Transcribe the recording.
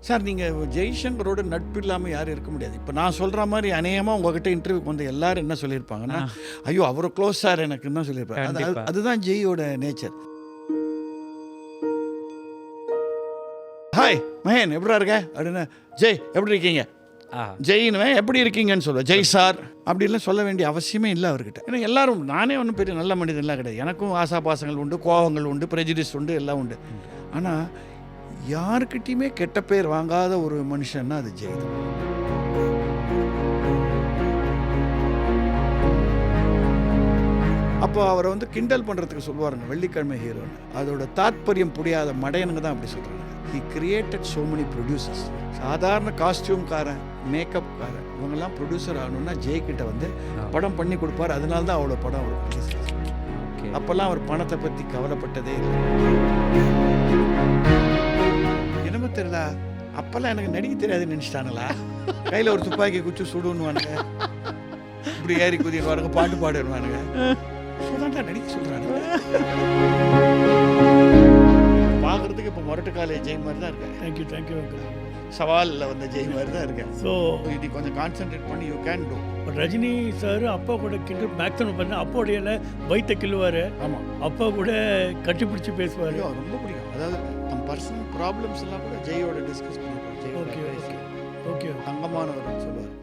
Sir நீங்கள் ஜெய்சங்கரோட நட்பு இல்லாமல் யாரும் இருக்க முடியாது. இப்போ நான் சொல்கிற மாதிரி அநேகமாக உங்ககிட்ட இன்டர்வியூக்கு வந்து எல்லாரும் என்ன சொல்லியிருப்பாங்கன்னா, ஐயோ அவரை க்ளோஸ் சார் எனக்குன்னு தான் சொல்லியிருப்பாங்க. அதுதான் ஜெய்யோட நேச்சர். ஹாய் மகேன் எப்படிடா இருக்க அப்படின்னு, ஜெய் எப்படி இருக்கீங்க, ஜெயினுவேன் எப்படி இருக்கீங்கன்னு சொல்லுவேன். ஜெய் சார் அப்படிலாம் சொல்ல வேண்டிய அவசியமே இல்லை அவர்கிட்ட. ஏன்னா எல்லாரும், நானே ஒன்றும் பெரிய நல்ல மனிதன்லாம் கிடையாது. எனக்கும் ஆசாபாசங்கள் உண்டு, கோபங்கள் உண்டு, ப்ரெஜுடிஸ் உண்டு, எல்லாம் உண்டு. ஆனால் யாருக்கிட்டையுமே கெட்ட பேர் வாங்காத ஒரு மனுஷன்னா அது ஜெய் தான். அப்போ அவரை வந்து கிண்டல் பண்ணுறதுக்கு சொல்லுவாருங்க வெள்ளிக்கிழமை ஹீரோன்னு. அதோட தாத்பரியம் புரியாத மடையனுங்க தான் அப்படி சொல்கிறாங்க. He created so many producers. சாதாரண காஸ்டியூம்காரன், மேக்கப்காரன், இவங்கெல்லாம் ப்ரொடியூசர் ஆகணும்னா ஜெய்கிட்ட வந்து படம் பண்ணி கொடுப்பார். அதனால தான் அவ்வளோ படம் அவர் ரிலீஸ் ஆச்சு. அப்போல்லாம் அவர் பணத்தை பற்றி கவலைப்பட்டதே இல்லை. என்னமோ தெரியல, அப்போல்லாம் எனக்கு நடிக்க தெரியாதுன்னு நினச்சிட்டானுங்களா? கையில் ஒரு துப்பாக்கி குச்சி சுடுவானுங்க, இப்படி ஏறி குதிடுவானுங்க, பாட்டு பாடுவானுங்க. இப்போதான்டா நடிக்க சொல்கிறானுங்க. பார்க்குறதுக்கு இப்போ மொரட்டு காலேஜ் ஜெய் மாதிரி தான் இருக்கேன். Thank you thank you. சவாலில் வந்த ஜெய் மாதிரி தான் இருக்கேன். ஸோ இது கொஞ்சம் கான்சென்ட்ரேட் பண்ணி you can do. Rajini sir அப்பா கூட கிண்டல் மேக்ஸிமம் பண்ண, அப்போடைய வயிற்ற கிள்ளுவார். ஆமாம், அப்பா கூட கட்டிப்பிடிச்சி பேசுவார். ரொம்ப பிடிக்கும். அதாவது நம்ம பர்சனல் ப்ராப்ளம்ஸ் எல்லாம் கூட ஜெயோட டிஸ்கஸ் பண்ணிருக்கோம். Okay okay okay. தங்கமானவர் சொல்லுவார்.